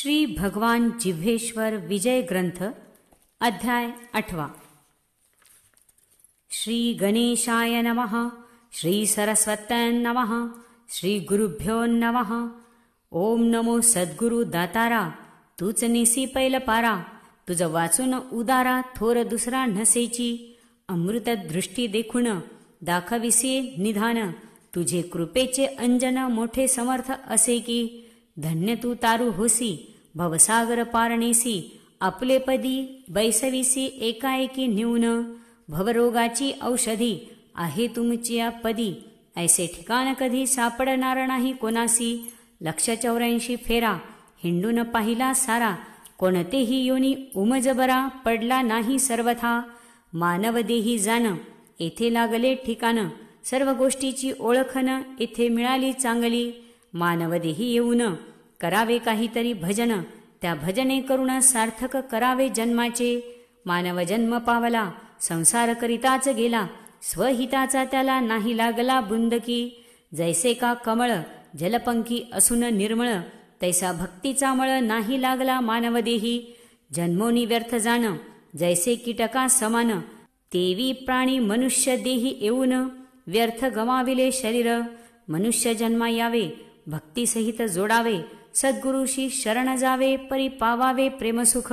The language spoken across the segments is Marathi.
श्री भगवान जिव्हेश्वर विजय ग्रंथ अध्याय 8। श्री गणेशाय नमः। श्री सरस्वत्यै नमः। श्री गुरुभ्यो नमः। ओम नमो सद्गुरु दातारा, तूच नेसी पैल पारा, तुझ वाचून उदारा थोर दुसरा नसेची, अमृत दृष्टी देखून दाखविसे निधान, तुझे कृपेचे अंजन मोठे समर्थ असे की, धन्य तू तारू होसी भवसागर पारणेसी, आपले पदी बैसविसी एकाएकी न्यून, भवरोगाची औषधी आहे तुमची पदी, ऐसे ठिकाण कधी सापडणार नाही कोणासी, 184 फेरा हिंडून पाहिला सारा, कोणतेही योनी उमज बरा पडला नाही सर्वथा, मानव देही जाण येथे लागले ठिकाण, सर्व गोष्टीची ओळखन येथे मिळाली चांगली, मानवदेही येऊन करावे काहीतरी भजन, त्या भजने करून सार्थक करावे जन्माचे, मानव जन्म पावला संसार करिताच गेला, स्वहिताचा त्याला नाही लागला बुंदकी, जैसे का कमळ जलपंखी असून निर्मळ, तैसा भक्तीचा मळ नाही लागला मानवदेही, जन्मोनी व्यर्थ जाण जैसे कीटका समान, तेवी प्राणी मनुष्य देही येऊन व्यर्थ गमाविले शरीर, मनुष्य जन्मा यावे भक्तीसहित जोडावे, सद्गुरुशी शरण जावे परी पावावे प्रेमसुख,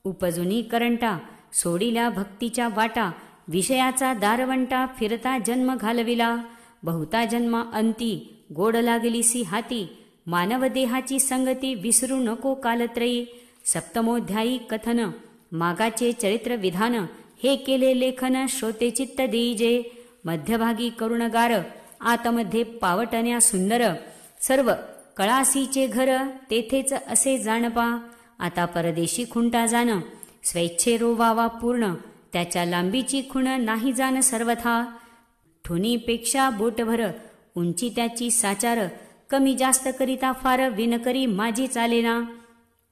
उपजुनी करंटा सोडिल्या भक्तीच्या वाटा, विषयाचा दारवंटा फिरता जन्म घालविला, बहुता जन्मा अंती गोड लागलीसी हाती, मानव देहाची संगती विसरू नको कालत्रयी, सप्तमोध्यायी कथन मागाचे चरित्र विधान, हे केले लेखन श्रोते चित्त देईजे, मध्यभागी करुणगार आतमध्ये पावटण्या सुंदर, सर्व कळासीचे घर तेथेच असे जाणपा, आता परदेशी खुंटा जाण स्वेच्छे रोवावा पूर्ण, त्याच्या लांबीची खुण नाही जाण सर्वथा, ठुनीपेक्षा बोटभर उंची त्याची साचार, कमी जास्त करिता फार विनकरी माझी चालेना,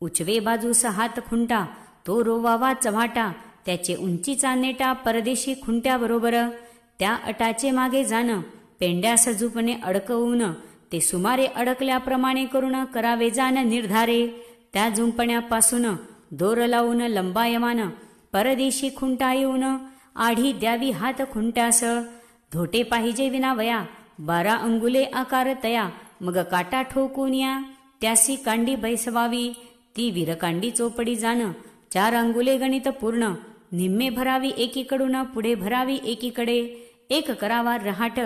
उचवे बाजूस हात खुंटा तो रोवावा चव्हाटा, त्याचे उंचीचा नेटा परदेशी खुंट्याबरोबर, त्या अटाचे मागे जाण पेंड्यास झुपणे अडकवून, ते सुमारे अडकल्याप्रमाणे करून करावे जाण निर्धारे, त्या झुंपण्यापासून दोर लावून लंबायमान, परदेशी खुंटा येऊन आढी द्यावी हात खुंट्यास, धोटे पाहिजे विनावया 12 अंगुले आकार तया, मग काटा ठोकून या त्यासी कांडी बैसवावी, ती वीरकांडी चोपडी जाण 4 अंगुले गणित पूर्ण, निम्मे भरावी एकीकडून पुढे भरावी एकीकडे, एक करावा रहाट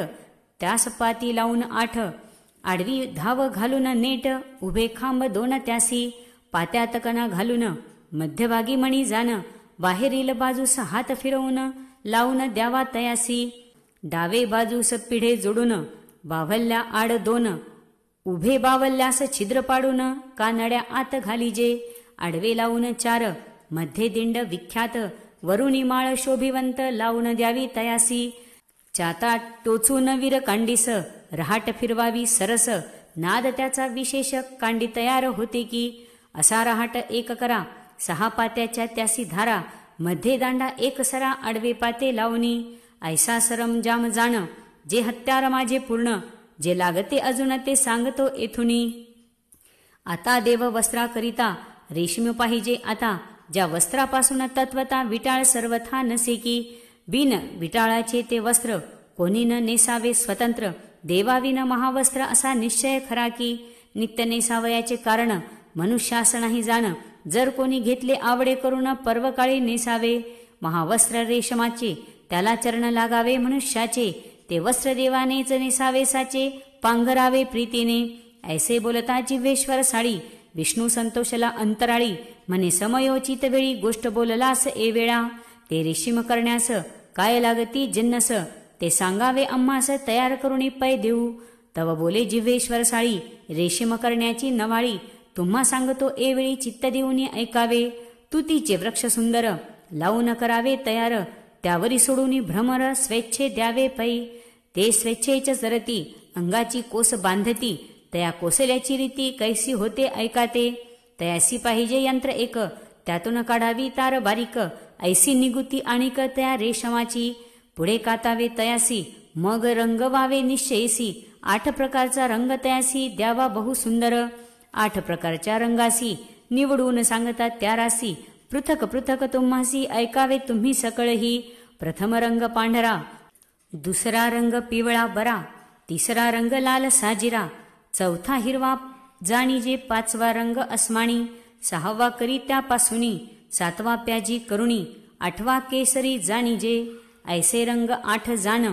त्यास पाती लावून 8, आडवी धाव घालून नेट उभे खांब 2 त्यासी, पात्यात कणा घालून मध्यभागी मणी जाण, बाहेरील बाजूस हात फिरवून लावून द्यावा तयासी, डावे बाजूस पिढे जोडून बावल्या आड 2, उभे बावल्यास छिद्र पाडून कानड्या आत घालीजे, आडवे लावून 4, मध्ये दिंड विख्यात वरुणी माळ शोभिवंत लावून द्यावी तयासी, चाता टोचून वीर कांडीस रहाट फिरवावी सरस, नाद त्याचा विशेष कांडी तयार होते की, असा रहाट एक करा 6 पात्याच्या त्यासी धारा, मध्ये दांडा एक सरा आडवे पाते लावणी, ऐसा सरंजाम जाण जे हत्यार माझे पूर्ण, जे लागते अजून ते सांगतो येथुनी, आता देव वस्त्राकरिता रेशीम पाहिजे आता, ज्या वस्त्रापासून तत्वता विटाळ सर्वथा नसे की, बिन विटाळाचे ते वस्त्र कोणी न नेसावे स्वतंत्र, देवाविन महावस्त्र असा निश्चय खरा की, नित्य नेसावयाचे कारण मनुष्यास नाही जाण, जर कोणी घेतले आवडे करून पर्वकाळी नेसावे, महावस्त्र रेशमाचे त्याला चरण लागावे मनुष्याचे, ते वस्त्र देवानेच नेसावे साचे, पांघरावे प्रीतीने, ऐसे बोलता जिव्हेश्वर साळी, विष्णू संतोषला अंतराळी, म्हणे समयोचित वेळी गोष्ट बोललास ए वेळा, ते रेशीम करण्यास काय लागती जिन्नस, ते सांगावे आम्हास तयार करून पै देऊ, तव बोले जिव्हेश्वर साळी रेशीम करण्याची नवाळी, तुम्हा सांगतो एवेळी चित्त देऊन ऐकावे, तुतीचे वृक्ष सुंदर लावून करावे तयार, त्यावरी सोडून भ्रमर स्वेच्छे द्यावे पै, ते स्वेच्छेच जरती अंगाची कोस बांधती, तया कोसल्याची रीती कैसी होते ऐकाते, तयासी पाहिजे यंत्र एक त्यातून काढावी तार बारीक, ऐसी निगुती आणिक त्या रेशमाची, पुढे कातावे तयासी मग रंगवावे निश्चयसी, 8 प्रकारचा रंग तयासी द्यावा बहु सुंदर, 8 प्रकारच्या रंगासी निवडून सांगतात त्या रासी, पृथक पृथक तुम्हासी ऐकावे तुम्ही सकळही. प्रथम रंग पांढरा, दुसरा रंग पिवळा बरा, तिसरा रंग लाल साजिरा, चौथा हिरवा जाणीजे, पाचवा रंग अस्माणी, सहावा करी त्यापासूनी, सातवा प्याजी करुणी, आठवा केसरी जाणीजे. ऐसे रंग 8 जाण,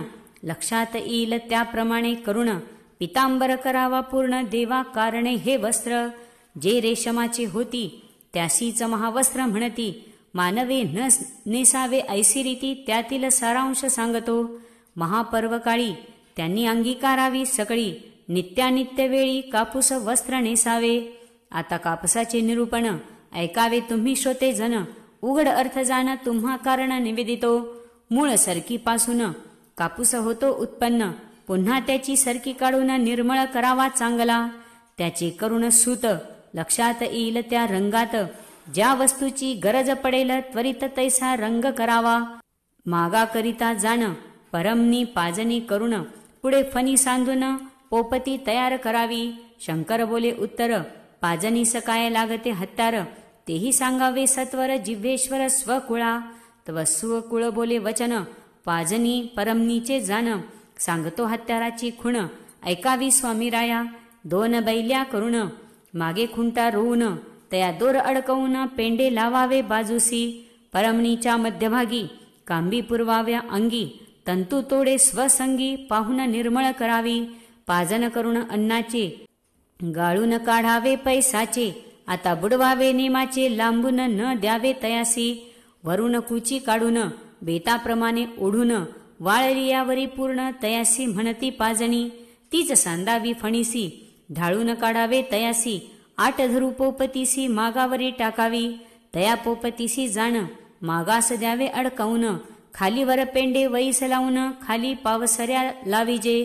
लक्षात येईल त्याप्रमाणे करुण. पितांबर करावा पूर्ण देवा कारणे हे वस्त्र, जे रेशमाचे होती त्यासीच महावस्त्र म्हणती. मानवे न नेसावे ऐसी रीती, त्यातील सारांश सांगतो. महापर्व काळी त्यांनी अंगीकारावी सकळी, नित्यानित्य वेळी कापूस वस्त्र नेसावे. आता कापसाचे निरूपण ऐकावे तुम्ही श्रोते जन, उघड अर्थ जाण तुम्हा कारण निवेदितो. मूळ सरकीपासून कापूस होतो उत्पन्न, पुन्हा त्याची सरकी काढून निर्मळ करावा चांगला. त्याचे करुण सूत लक्षात येईल त्या रंगात, ज्या वस्तूची गरज पडेल त्वरित तैसा रंग करावा. मागा करिता जाण परमनी पाजनी करुण, पुढे फणी सांधून पोपती तयार करावी. शंकर बोले उत्तर, पाजनीस काय लागते हत्यार, तेही सांगावे सत्वर जिव्हेश्वर स्वकुळा. तव स्वकुळ बोले वचन, पाजनी परमनीचे जाण, सांगतो हत्याराची खुण, ऐकावी स्वामीराया. 2 बैल्या करुण मागे खुंटा रोवून, तया दोर अडकवून पेंडे लावावे बाजूसी. परमनीच्या मध्यभागी कांबी पुरवाव्या अंगी, तंतू तोडे स्वसंगी पाहून निर्मळ करावी. पाजन करुण अन्नाचे गाळून काढावे पैसाचे, आता बुडवावे नेमाचे लांबून न द्यावे तयासी. वरून कुची काढून बेताप्रमाणे ओढून, वाळलियावरी पूर्ण तयासी म्हणती पाजणी. तीच सांदावी फणीसी, ढाळून काढावे तयासी. 8 धरू पोपतीसी मागावरी टाकावी, तया पोपतीसी जाण मागास द्यावे अडकावून. खालीवर पेंडे वईस लावून, खाली पावसऱ्या लावीजे.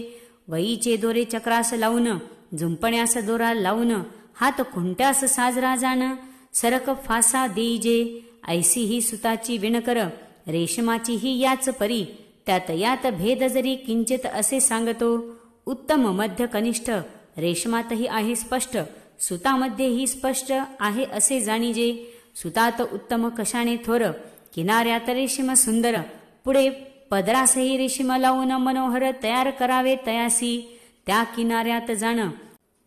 वईचे दोरे चक्रास लावून, झुंपण्यास दोरा लावून, हात खुंट्यास साजरा जाण सरक फासा देईजे. ऐसी ही सुताची विणकर, रेशमाची ही याच परी, त्यात यात भेद जरी किंचित असे सांगतो. उत्तम मध्य कनिष्ठ रेशमातही आहे स्पष्ट, सुतामध्येही स्पष्ट आहे असे जाणीजे. सुतात उत्तम कशाने थोर, किनाऱ्यात रेशीम सुंदर, पुढे पदरासही रेशीम लावून मनोहर तयार करावे तयासी. त्या किनाऱ्यात जाण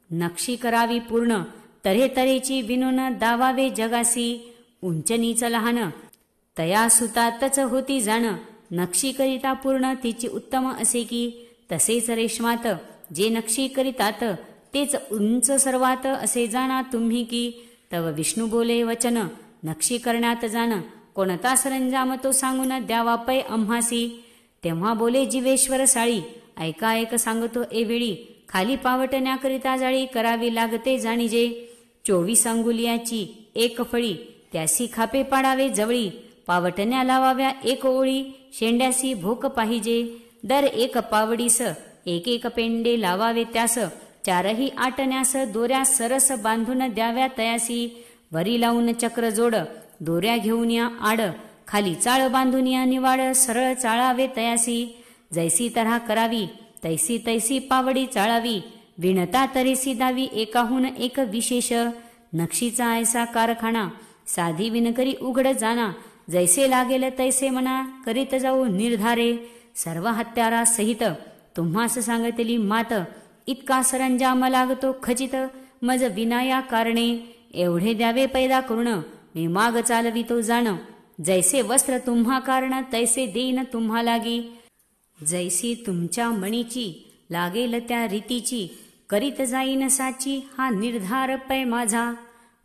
नक्षी करावी पूर्ण, तऱ्हेतऱ्हेची विणून दावावे जगासी. उंच नीच लहान तया सुतातच होती जाण, नक्षी करिता पूर्ण तिची उत्तम असे की. तसेच रेशमात जे नक्षी करितात, तेच उंच सर्वात असे जाणा तुम्ही की. तव विष्णू बोले वचन, नक्षी करण्यात जाण कोणता सरंजाम तो सांगून द्यावा पै आम्हासी. तेव्हा बोले जीवेश्वर साळी, ऐका एक सांगतो एवेळी, खाली पावटण्याकरिता जाळी करावी लागते जाणीजे. 24 अंगुलियाची 1 फळी, त्यासी खापे पाडावे जवळी. पावटण्या लावाव्या 1 ओळी, शेंड्यासी भोक पाहिजे. दर 1 पावडीस 1 पेंडे लावावे त्यास. 4ही आटण्यास दोऱ्या सरस बांधून द्याव्या तयासी. वरी लावून चक्र जोड, दोऱ्या घेऊन या आड, खाली चाळ बांधून या निवाड, सरळ चाळावे तयासी. जैसी तऱ्हा करावी तैसी तैसी पावडी चाळावी. विणता तऱ्हेसी दावी एकाहून एक विशेष. नक्षीचा ऐसा कारखाना, साधी विणकरी उघड जाना. जैसे लागेल तैसे मना, करीत जाऊ निर्धारे. सर्व हत्यारा सहित तुम्हास सांगतली मात, इतका सरंजाम लागतो खचित मज विनाया कारणे. एवढे द्यावे पैदा करून मी माग चालवितो जाण. जैसे वस्त्र तुम्हा कारण तैसे देईन तुम्हा लागी. जैसी तुमच्या मणीची लागेल त्या रीतीची, करीत जाईन साची हा निर्धार पै माझा.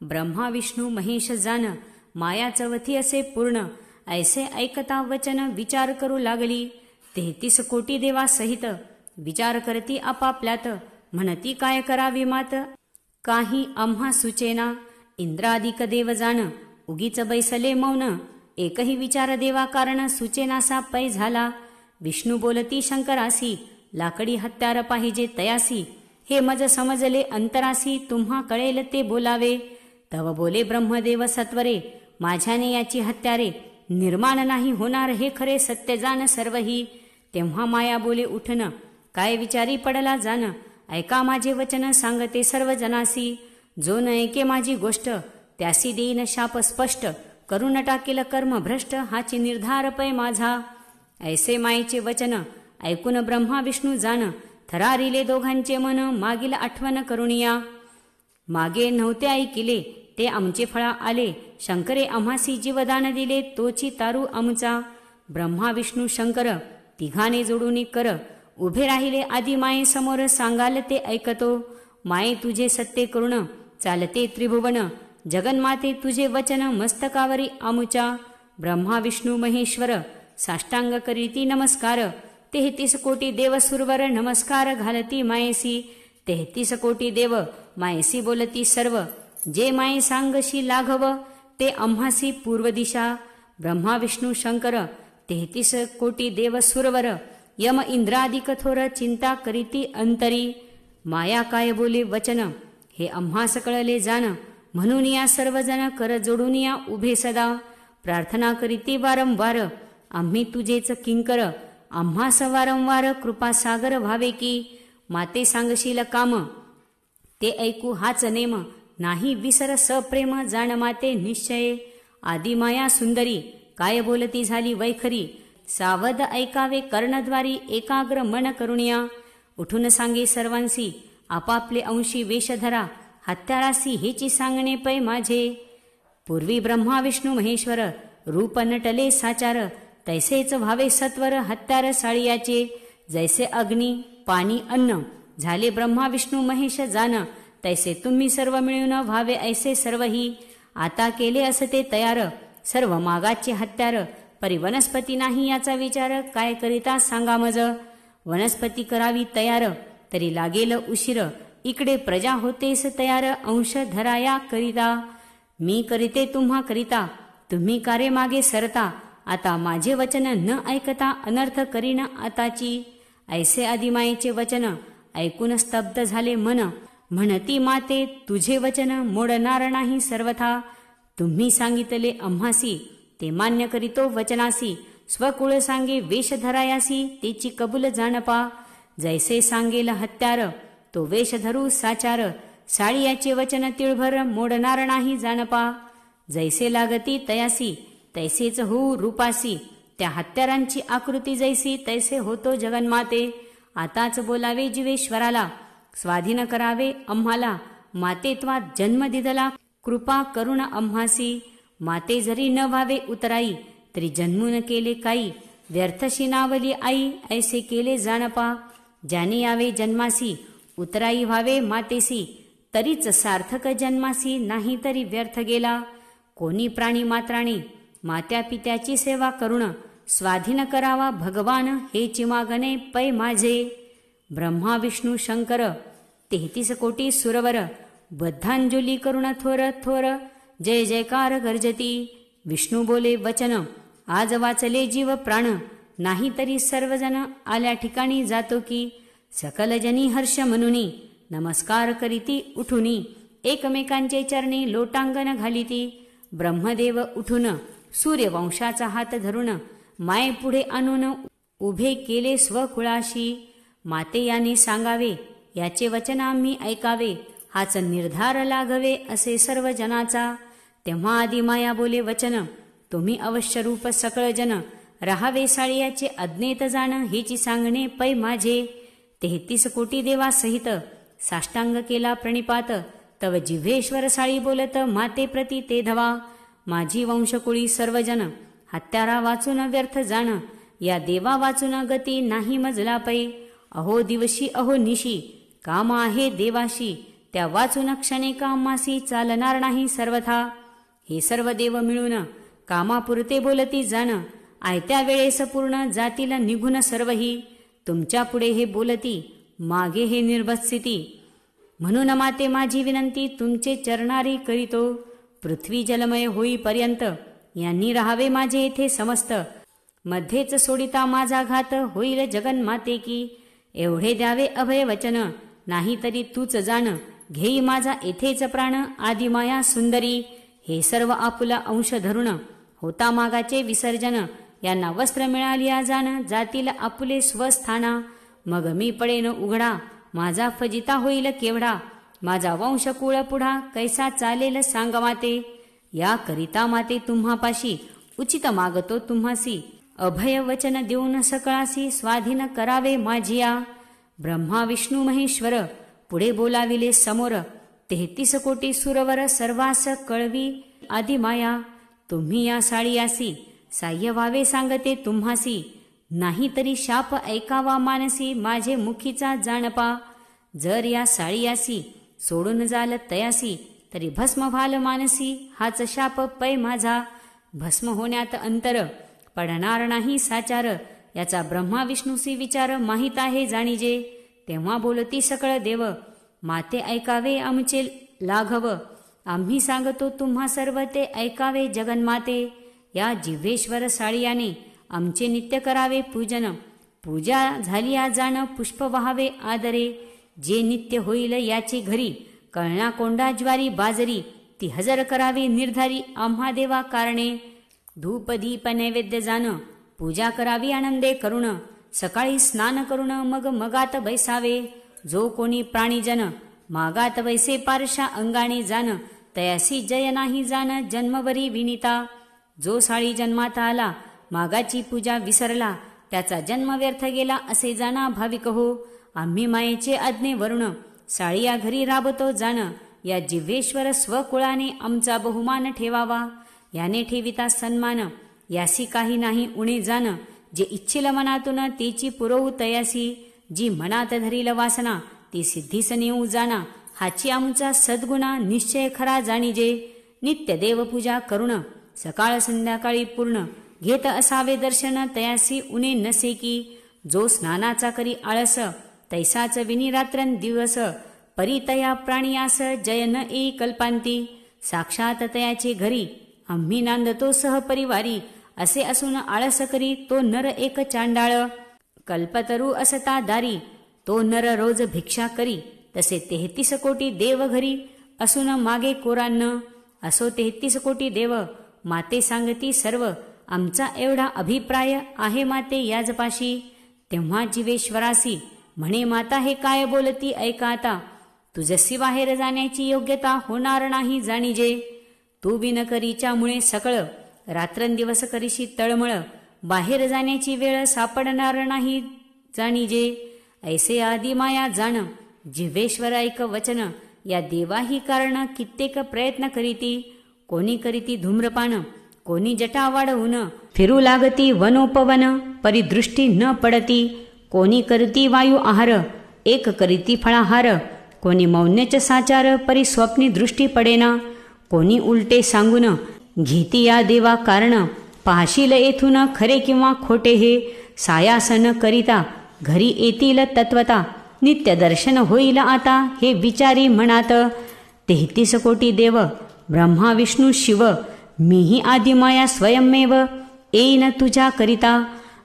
ब्रह्मा विष्णू महेश जाण, माया चवथी असे पूर्ण. ऐसे ऐकता वचन विचार करू लागली. 33 कोटी देवा सहित विचार करती आपापल्यात. म्हणती काय करावी मात, काही आम्हा सुचेना. इंद्रादिक देव जाण उगीच बैसले मौन. एकही विचार देवा कारण सुचेनासा पै झाला. विष्णू बोलती शंकरासी, लाकडी हत्यार पाहिजे तयासी. हे मज समजले अंतरासी, तुम्हा कळेल ते बोलावे. तव बोले ब्रह्मदेव सत्वरे, माझ्याने याची हत्यारे निर्माण नाही होणार हे खरे सत्य जाण सर्वही. तेव्हा माया बोले उठन, काय विचारी पडला जाण. ऐका माझे वचन सांगते सर्व जनासी. जो न ऐके माझी गोष्ट, त्यासी देईन शाप स्पष्ट, करून टाकेल कर्म भ्रष्ट, हाची निर्धार पै माझा. ऐसे मायेचे वचन ऐकून ब्रह्मा विष्णू जान, थरारिले दोघांचे मन, मागील आठवण करुणिया. मागे नव्हते ऐकिले ते आमचे फळा आले, शंकरे आम्हासी जीवदान दिले, तोची तारू आमचा. ब्रह्मा विष्णू शंकर तिघाने जोडून कर, उभे राहिले आधी माये समोर, सांगाल ते ऐकतो. माये तुझे सत्य करुण चालते त्रिभुवन, जगन्माते तुझे वचन मस्तकावरी आमुच्या. ब्रह्मा विष्णू महेश्वर साष्टांग करीती नमस्कार, 33 कोटी देव सुरवर नमस्कार घालती मायेसी. 33 कोटी देव मायेसी बोलती सर्व, जे माये सांगशी लाघव, ते आम्हासी पूर्व दिशा. ब्रह्मा विष्णू शंकर 33 कोटी देव सुरवर, यम इंद्रादिक थोर चिंता करीती अंतरी. माया काय बोले वचन हे आम्हास कळले जाण, म्हणून या सर्वजण कर जोडून या उभे सदा. प्रार्थना करीती वारंवार आम्ही तुझेच किंकर, आम्हास वारंवार कृपा सागर व्हावे की. माते सांगशील काम ते ऐकू हाच नेम, नाही विसर सप्रेम जाण माते निश्चय. आदी माया सुंदरी काय बोलती झाली वैखरी, सावध ऐकावे कर्णद्वारी एकाग्र मन करुणिया. उठून सांगे सर्वांसी आपापले अंशी वेशधरा, हत्यारासी हेची सांगणे पै माझे. पूर्वी ब्रह्मा विष्णू महेश्वर रूप नटले साचार, तैसेच व्हावे सत्वर हत्यार साळियाचे. जैसे अग्नी पाणी अन्न झाले ब्रह्मा विष्णू महेश जान, तैसे तुम्ही सर्व मिळून व्हावे ऐसे सर्वही. आता केले असते तयार सर्व मागाचे हत्यार, परी वनस्पती नाही याचा विचार, काय करिता सांगा मज. वनस्पती करावी तयार तरी लागेल उशीर, इकडे प्रजा होतेस तयार अंश धराया करिता. मी करीते तुम्हा करिता, तुम्ही कारे मागे सरता, आता माझे वचन न ऐकता अनर्थ करीन आताची. ऐसे आदिमायेचे वचन ऐकून स्तब्ध झाले मन, म्हणती माते तुझे वचन मोडणार नाही सर्वथा. तुम्ही सांगितले आम्हासी ते मान्य करीतो वचनासी, स्वकुळ सांगे वेश धरायासी तेची कबूल जाणपा. जैसे सांगेल हत्यार तो वेश धरू साचार, साळियाचे वचन तिळभर मोडणार नाही जाणपा. जैसे लागती तयासी तैसेच होऊ रूपासी, त्या हत्यारांची आकृती जैसी तैसे होतो जगन्माते. आताच बोलावे जीवेश्वराला, स्वाधीन करावे आम्हाला, मातेत्वात जन्म दिदला कृपा करुण आम्हासी. माते जरी न व्हावे उतराई तरी जन्मून केले काही, व्यर्थशी नावली आई ऐसे केले जाणपा. ज्याने यावे जन्मासी उतराई व्हावे मातेसी, तरीच सार्थक जन्मासी नाही तरी व्यर्थ गेला. कोणी प्राणी मात्राणी मात्या पित्याची सेवा करुण, स्वाधीन करावा भगवान हेची मागणे पै माझे. ब्रह्मा विष्णू शंकर 33 कोटी सुरवर, बद्धांजली करुण थोर थोर जय जयकार गर्जती. विष्णू बोले वचन आज वाचले जीव प्राण, नाही तरी सर्वजण आल्या ठिकाणी जातो की. सकल जनी हर्ष म्हणुनी नमस्कार करीती उठुनी, एकमेकांचे चरणी लोटांगण घालिती. ब्रह्मदेव उठून सूर्यवंशाचा हात धरून, माये पुढे आणून उभे केले स्वकुळाशी. माते याने सांगावे याचे वचन आम्ही ऐकावे, हाच निर्धार लागवे असे सर्व जनाचा. तेव्हा आदी माया बोले वचन, तुम्ही अवश्य रूप सकळ जन, राहावे साळियाचे अज्ञेत जाण हेची सांगणे पै माझे. 33 कोटी देवा सहित साष्टांग केला प्रणिपात, तव जिव्हेश्वर साळी बोलत माते प्रती ते धवा. माझी वंशकुळी सर्वजन हत्यारा वाचून व्यर्थ जाण, या देवा वाचून गती नाही मजला पै. अहो दिवशी अहो निशी काम आहे देवाशी, त्या वाचून क्षणे कामासी चालणार नाही सर्वथा. हे सर्व देव मिळून कामापुरते बोलती जाण, आयत्या वेळेस पूर्ण जातील निघून सर्वही. तुमच्या पुढे हे बोलती मागे हे निर्भत्सिती, म्हणून माते माझी विनंती तुमचे चरणारी करीतो. पृथ्वी जलमय होईपर्यंत यांनी राहावे माझे येथे समस्त, मध्येच सोडिता माझा घात होईल जगन्माते की. एवढे द्यावे अभय वचन, नाही तरी तूच जाण, घेई माझा येथेच प्राण आदिमाया सुंदरी. हे सर्व आपुला अंश धरुण होता मागाचे विसर्जन, यांना वस्त्र मिळालिया जाण जातील आपुले स्वस्थाना. मग मी पडेन उघडा माझा फजिता होईल केवढा, माझा वंश कुळ पुढा कैसा चालेल सांग माते. या करिता माते तुम्हापाशी उचित मागतो तुम्हासी. अभय वचन देऊन सकळासी स्वाधीन करावे माझिया. ब्रह्मा विष्णू महेश्वर पुढे बोलाविले समोर. 33 कोटी सुरवर सर्वास कळवी आधी माया. तुम्ही या साळीयासी साह्य व्हावे सांगते तुम्हासी. नाही तरी शाप ऐकावा मानसी माझे मुखीचा जाणपा. जर या साळीयासी सोडून जाल तयासी तरी भस्म व्हाल मानसी. हाच शाप पै माझा भस्म होण्यात अंतर पडणार नाही साचार. याचा ब्रह्मा विष्णूसी विचार माहीत आहे जाणीजे. तेव्हा बोलती सकळ देव माते ऐकावे आमचे लाघव. आम्ही सांगतो तुम्हा सर्व ते ऐकावे जगन्माते. या जिव्हेश्वर साळियाने आमचे नित्य करावे पूजन. पूजा झाली या जाण पुष्प वहावे आदरे. जे नित्य होईल याची घरी कळणा कोंडा ज्वारी बाजरी. ती हजर करावी निर्धारी आम्हा देवा कारणे. धूप दीप नैवेद्य जाण पूजा करावी आनंदे करुण. सकाळी स्नान करून मग मगात बैसावे. जो कोणी प्राणीजन मागात बैसे पारशा अंगाने जाण. तयासी जय नाही जाण जन्मवरी विनिता. जो साळी जन्मात आला मागाची पूजा विसरला. त्याचा जन्म व्यर्थ गेला असे जाणा भाविक हो. आम्ही मायेचे आज्ञे वरुण साळी या घरी राबतो जाण. या जिव्हेश्वर स्वकुळाने आमचा बहुमान ठेवावा. याने ठेविता सन्मान यासी काही नाही उणे जाण. जे इच्छिल मनातून तेची पुरवू तयासी. जी मनात धरील वासना ती सिद्धीस नेऊ जाणा. हाची आमचा सद्गुणा निश्चय खरा जाणीजे. नित्य देवपूजा करुण सकाळ संध्याकाळी पूर्ण. घेत असावे दर्शन तयासी उणे नसे की. जो स्नानाचा करी आळस तैसाच विनी रात्रन दिवस. परितया प्राणियास जय न येई कल्पांती. साक्षात तयाचे घरी आम्ही नांदतो सहपरिवारी. असे असून आळस करी तो नर एक चांडाळ. कल्पतरू असता दारी तो नर रोज भिक्षा करी. तसे 33 कोटी देव घरी असून मागे कोरान्न. असो 33 कोटी देव माते सांगती सर्व. आमचा एवढा अभिप्राय आहे माते याजपाशी. तेव्हा जीवेश्वरासी म्हणे माता हे काय बोलती ऐका आता. तुझसी बाहेर जाण्याची योग्यता होणार नाही जाणीजे. तू विनकरीच्या मुळे सकळ रात्रंदिवस करीशी तळमळ. बाहेर जाण्याची वेळ सापडणार नाही जाणीजे. ऐसे आदी माया जाण जिव्हेश्वर ऐक वचन. या देवाही कारण कित्येक प्रयत्न करीती. कोणी करीती धूम्रपान कोणी जटा वाढवून. फिरू लागती वनोपवन परिदृष्टी न पडती. कोणी करती वायू आहार एक करीती फळाहार. कोणी मौन्यच साचार परी स्वप्नी दृष्टी पडेना. कोणी उलटे सांगून घेती या देवा कारण. पाहशील येथून खरे किंवा खोटे हे. सायासन करिता घरी येतील तत्वता. नित्य दर्शन होईल आता हे विचारी मनात. 33 कोटी देव ब्रह्मा विष्णू शिव. मीही आदिमाया स्वयंमेव येईन तुझ्या करिता.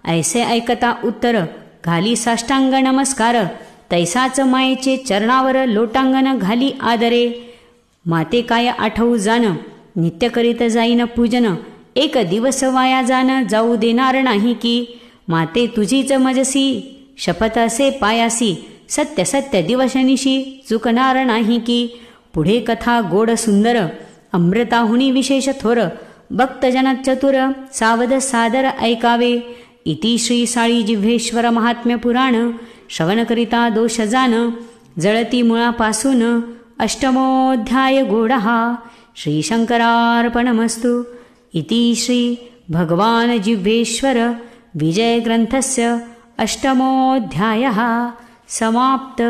ऐसे ऐकता उत्तर घाली साष्टांग नमस्कार. तैसाच मायेचे चरणावर लोटांगण घाली आदरे. माते काय आठवू जाण नित्य करीत जाईन पूजन. एक दिवस वाया जाण जाऊ देणार नाही की. माते तुझीच मजसी शपथ असे पायासी. सत्य सत्य दिवसनिशी चुकणार नाही की. पुढे कथा गोड सुंदर अमृताहुनी विशेष थोर. भक्तजन चतुर सावध सादर ऐकावे. इति श्री साळी जिव्हेश्वर महात्म्य पुराण. श्रवण करिता दोष जाण जळती मुळापासून. अष्टमोऽध्याय गोडहा. श्री शंकरार्पणमस्तु. इति श्री भगवान जिव्हेश्वर विजय ग्रंथस्य अष्टमोऽध्यायः समाप्त.